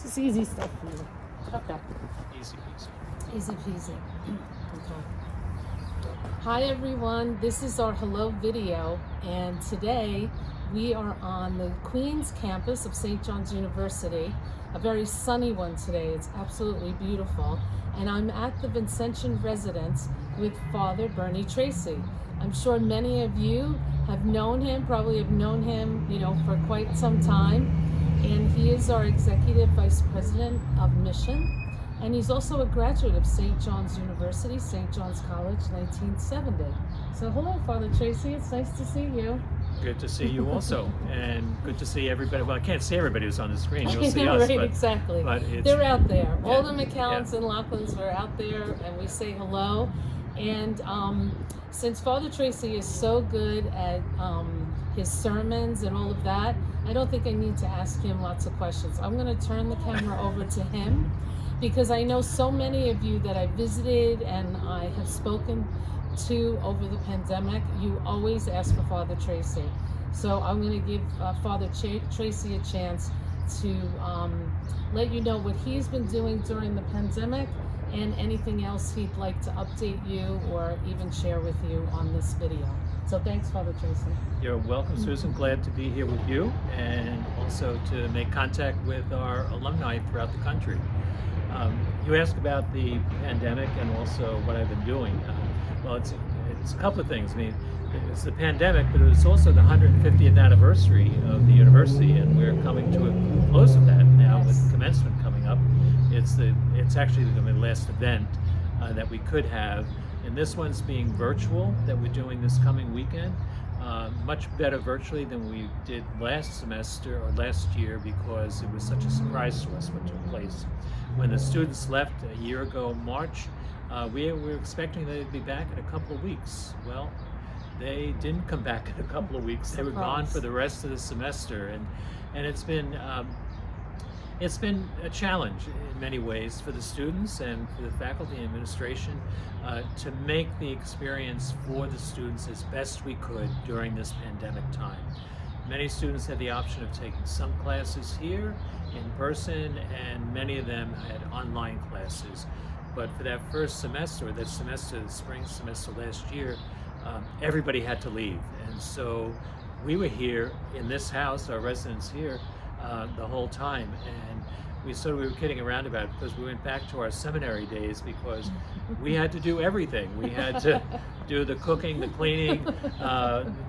This is easy stuff for you. Okay. Easy peasy. Easy peasy. Okay. Hi everyone, this is our hello video, and today we are on the Queens campus of St. John's University. A very sunny one today. It's absolutely beautiful. And I'm at the Vincentian residence with Father Bernie Tracey. I'm sure many of you have known him, probably have known him, for quite some time. And he is our Executive Vice President of Mission. And he's also a graduate of St. John's University, St. John's College, 1970. So hello, Father Tracey. It's nice to see you. Good to see you also, and good to see everybody. Well, I can't see everybody who's on the screen. You'll see Right, us, but, exactly. But they're out there. Yeah, All the McCallans yeah. and Laughlin's were out there, and we say hello. And since Father Tracey is so good at his sermons and all of that, I don't think I need to ask him lots of questions. I'm going to turn the camera over to him, because I know so many of you that I visited and I have spoken to over the pandemic, you always ask for Father Tracey. So I'm going to give Father Tracey a chance to let you know what he's been doing during the pandemic and anything else he'd like to update you or even share with you on this video. So thanks, Father Tracey. You're welcome, Susan. Glad to be here with you, and also to make contact with our alumni throughout the country. You asked about the pandemic and also what I've been doing. Well, it's a couple of things. I mean, it's the pandemic, but it's also the 150th anniversary of the university, and we're coming to a close of that now. Yes. With commencement coming up. It's actually going to be the last event that we could have, and this one's being virtual, that we're doing this coming weekend. Much better virtually than we did last semester or last year, because it was such a surprise to us what took place. When the students left a year ago, March, we were expecting they'd be back in a couple of weeks. Well, they didn't come back in a couple of weeks. They were gone for the rest of the semester, and it's been a challenge in many ways for the students and for the faculty and administration to make the experience for the students as best we could during this pandemic time. Many students had the option of taking some classes here in person, and many of them had online classes. But for that first semester, the spring semester last year, everybody had to leave. And so we were here in this house, our residence here, the whole time. And we were kidding around about it, because we went back to our seminary days, because we had to do everything. We had to do the cooking, the cleaning,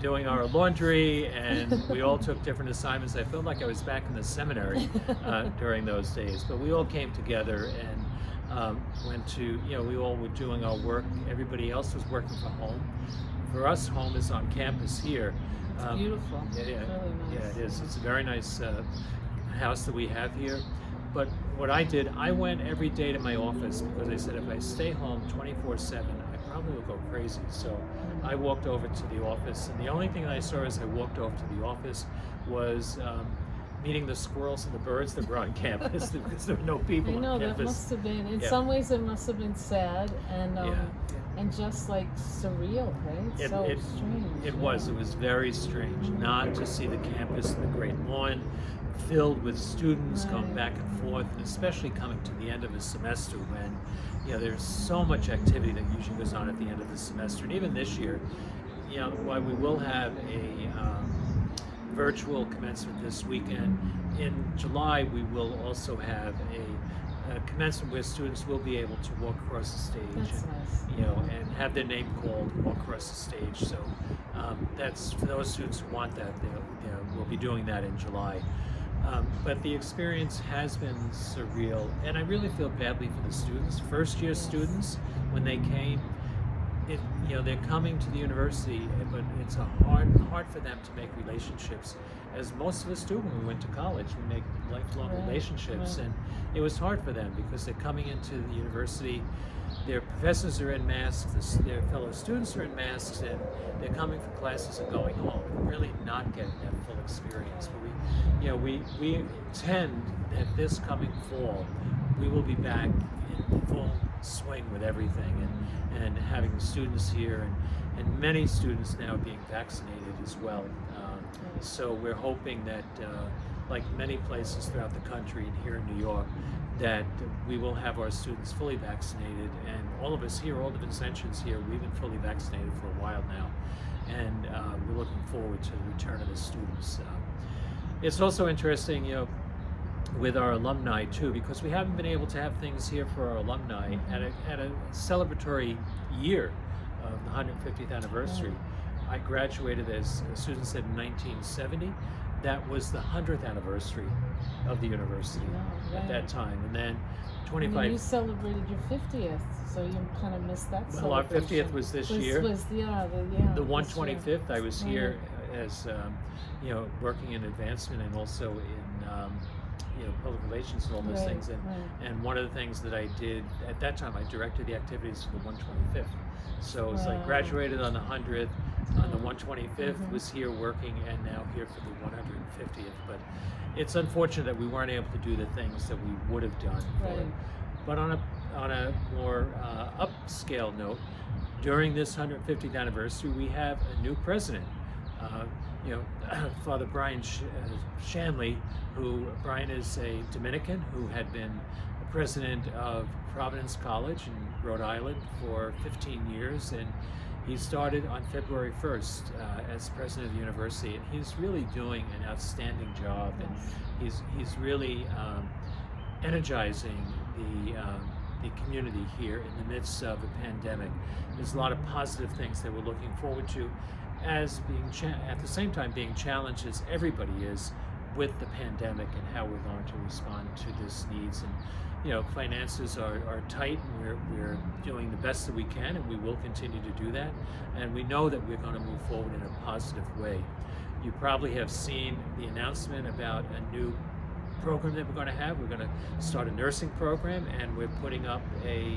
doing our laundry, and we all took different assignments. I felt like I was back in the seminary during those days. But we all came together and went to, we all were doing our work. Everybody else was working from home. For us, home is on campus here. It's beautiful. Yeah, really nice. Yeah, it is. It's a very nice house that we have here. But what I did, I went every day to my office, because I said if I stay home 24/7, I probably will go crazy. So I walked over to the office, and the only thing I saw as I walked over to the office was meeting the squirrels and the birds that were on campus, because there were no people I know, on campus. that must have been, in Yeah. some ways it must have been sad and Yeah. and just like surreal, right? It Strange. It was very strange not to see the campus and the Great Lawn filled with students going back and forth, and especially coming to the end of the semester when there's so much activity that usually goes on at the end of the semester. And even this year, while we will have a virtual commencement this weekend, in July we will also have a commencement where students will be able to walk across the stage. That's and, nice. and have their name called and walk across the stage. So that's for those students who want that. We'll be doing that in July. But the experience has been surreal, and I really feel badly for the students. First-year students, when they came, they're coming to the university, but it's hard for them to make relationships. As most of us do when we went to college, we make lifelong relationships, and it was hard for them because they're coming into the university. Their professors are in masks, their fellow students are in masks, and they're coming for classes and going home, really not getting that full experience. But we intend that this coming fall, we will be back in full swing with everything, and having the students here, and many students now being vaccinated as well. So we're hoping that like many places throughout the country and here in New York, that we will have our students fully vaccinated, and all of us here, all the Vincentians here, we've been fully vaccinated for a while now, and we're looking forward to the return of the students. It's also interesting, with our alumni too, because we haven't been able to have things here for our alumni at a celebratory year of the 150th anniversary. I graduated, as students said, in 1970. That was the 100th anniversary of the university at that time, and then 25. And you celebrated your 50th, so you kind of missed that. Well, our 50th was this year. The 125th. I was here as working in advancement and also in public relations and all those things. And one of the things that I did at that time, I directed the activities for the 125th. So it was like graduated on the 100th, on the 125th, was here working, and now here for the 150th. But it's unfortunate that we weren't able to do the things that we would have done for it. But on a more upscale note, during this 150th anniversary, we have a new president. Father Brian Shanley, Brian is a Dominican who had been president of Providence College in Rhode Island for 15 years, and he started on February 1st as president of the university, and he's really doing an outstanding job, and he's really energizing the community here in the midst of a pandemic. There's a lot of positive things that we're looking forward to, as being at the same time being challenged as everybody is with the pandemic and how we're going to respond to this needs. And finances are tight, and we're doing the best that we can, and we will continue to do that, and we know that we're going to move forward in a positive way. You probably have seen the announcement about a new program that we're going to have. We're going to start a nursing program, and we're putting up a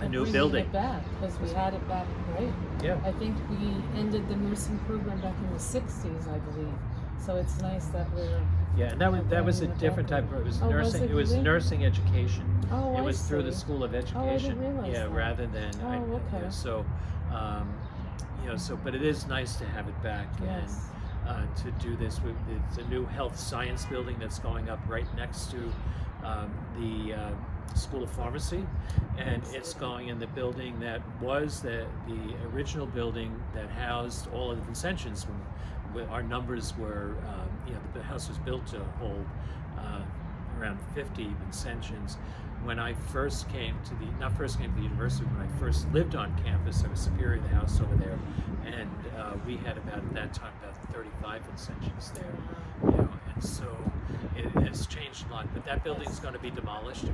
new building. It back, because we had it back, right? Yeah. I think we ended the nursing program back in the 60s, I believe. So it's nice that we're... Yeah, and that was a different type of, it was nursing. It was nursing education. Oh, it was through the School of Education. Oh, I didn't realize that. Rather than. Okay. But it is nice to have it back. Yes. And to do this, it's a new health science building that's going up right next to the School of Pharmacy, and it's going in the building that was the original building that housed all of the Vincentians when our numbers were, the house was built to hold around 50 Vincentians. When I first came to the university, when I first lived on campus, I was superior of the house over there, and we had at that time about 35 Vincentians there, and so it has changed a lot. But that building is going to be demolished.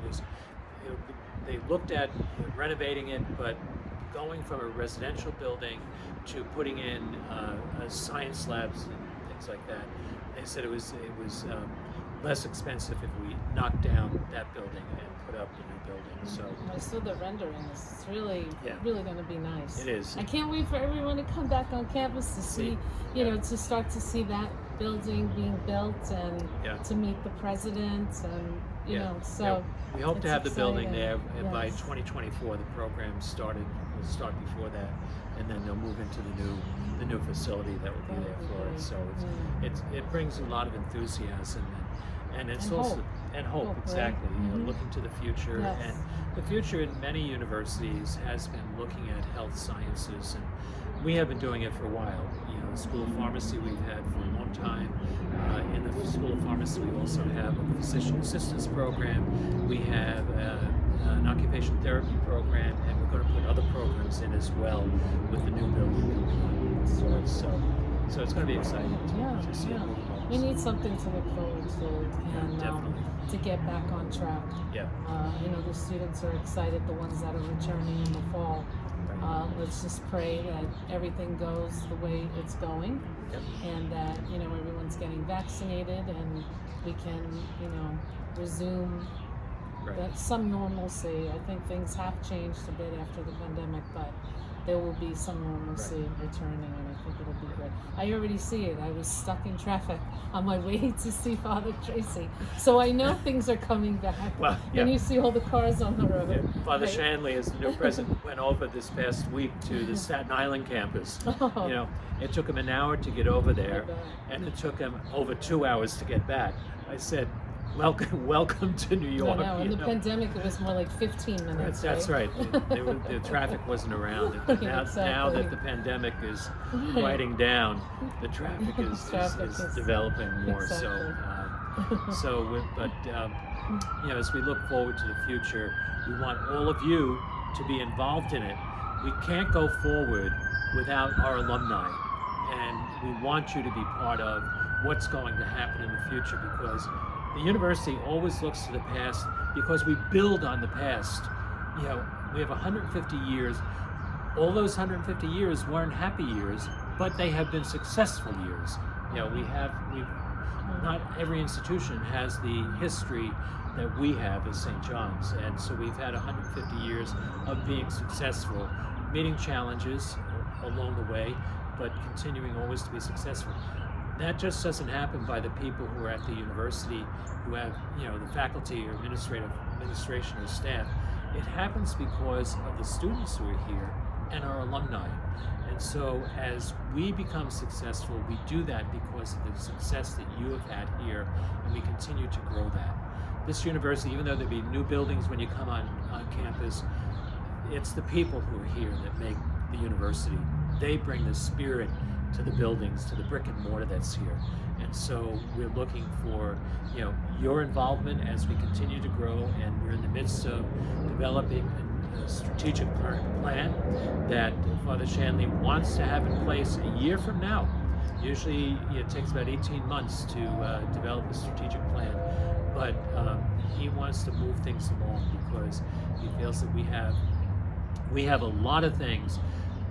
They looked at renovating it, but going from a residential building to putting in science labs and things like that, they said it was less expensive if we knocked down that building and put up the new building. So I saw the renderings. It's really going to be nice. It is. I can't wait for everyone to come back on campus to see, to start to see that building being built and to meet the president and so we hope to have the building there, and by Yes. 2024 the program will start before that, and then they'll move into the new facility that will be there for it. So it brings a lot of enthusiasm and it's and also hope. and hope, Hope, exactly. right? Looking to the future, Yes. and the future in many universities has been looking at health sciences, and we have been doing it for a while. The School of Pharmacy we've had for a long time. In the School of Pharmacy, we also have a physician assistance program. We have an occupational therapy program, and we're going to put other programs in as well with the new building. So it's going to be exciting to see it moving on. We need something to look forward to and definitely. To get back on track. Yeah. The students are excited, the ones that are returning in the fall. Let's just pray that everything goes the way it's going, and that everyone's getting vaccinated, and we can resume some normalcy. I think things have changed a bit after the pandemic, but there will be some normalcy returning, and I think it'll be great. I already see it. I was stuck in traffic on my way to see Father Tracey, so I know things are coming back. Well, yeah. And you see all the cars on the road. Yeah. Father right? Shanley, as the new president, went over this past week to the Staten Island campus. You know, it took him an hour to get over there, and it took him over 2 hours to get back. I said, welcome to New York. I know. In the pandemic, it was more like 15 minutes. That's right. The traffic wasn't around. But now, Exactly. now that the pandemic is quieting down, the traffic is developing more. But you know, as we look forward to the future, we want all of you to be involved in it. We can't go forward without our alumni, and we want you to be part of what's going to happen in the future, because the university always looks to the past because we build on the past. You know, we have 150 years. All those 150 years weren't happy years, but they have been successful years. You know, not every institution has the history that we have as St. John's, and so we've had 150 years of being successful, meeting challenges along the way, but continuing always to be successful. That just doesn't happen by the people who are at the university, who have, you know, the faculty or administration or staff. It happens because of the students who are here and our alumni. And so as we become successful, we do that because of the success that you have had here, and we continue to grow that. This university, even though there'll be new buildings when you come on campus, it's the people who are here that make the university. They bring the spirit to the buildings, to the brick and mortar that's here. And so we're looking for, you know, your involvement as we continue to grow, and we're in the midst of developing a strategic plan that Father Shanley wants to have in place a year from now. Usually it takes about 18 months to develop a strategic plan, but he wants to move things along because he feels that we have a lot of things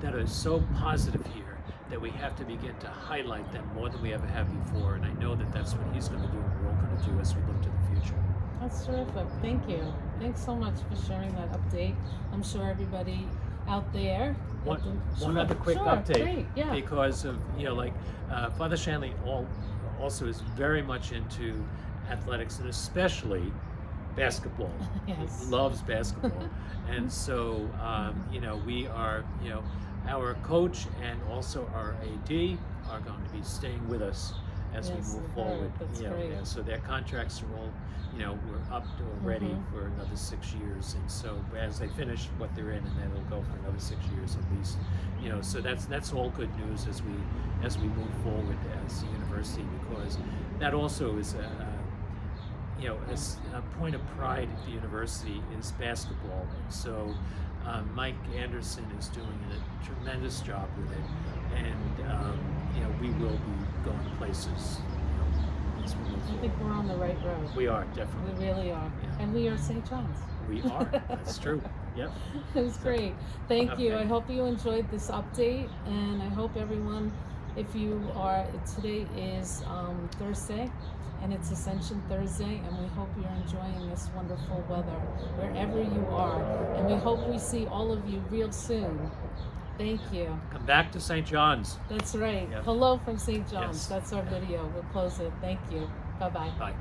that are so positive here that we have to begin to highlight them more than we ever have before. And I know that that's what he's going to do, and we're all going to do as we look to the future. That's terrific. Thank you. Thanks so much for sharing that update. I'm sure everybody out there. One other quick update, great, yeah. because of, you know, like Father Shanley also is very much into athletics, and especially basketball. Yes. He loves basketball. And so, you know, we are, you know, our coach and also our AD are going to be staying with us as we move forward. That's you know, great. yeah, so their contracts are all, you know, we're up already for another 6 years. And so as they finish what they're in, and then they'll go for another 6 years at least. You know, so that's all good news as we move forward as a university, because that also is you know, a point of pride at the university is basketball. And so Mike Anderson is doing a tremendous job with it, and you know, we will be going places, you know, as we move forward. I think we're on the right road. We are, definitely. We really are. Yeah. And we are St. John's. We are. That's true. Yep. It was great. Thank you. Okay. I hope you enjoyed this update, and I hope everyone, if you are, today is Thursday, and it's Ascension Thursday, and we hope you're enjoying this wonderful weather wherever you are, and we hope we see all of you real soon. Thank you. Come back to St. John's. That's right. Yep. Hello from St. John's. Yes. That's our video. We'll close it. Thank you. Bye-bye. Bye.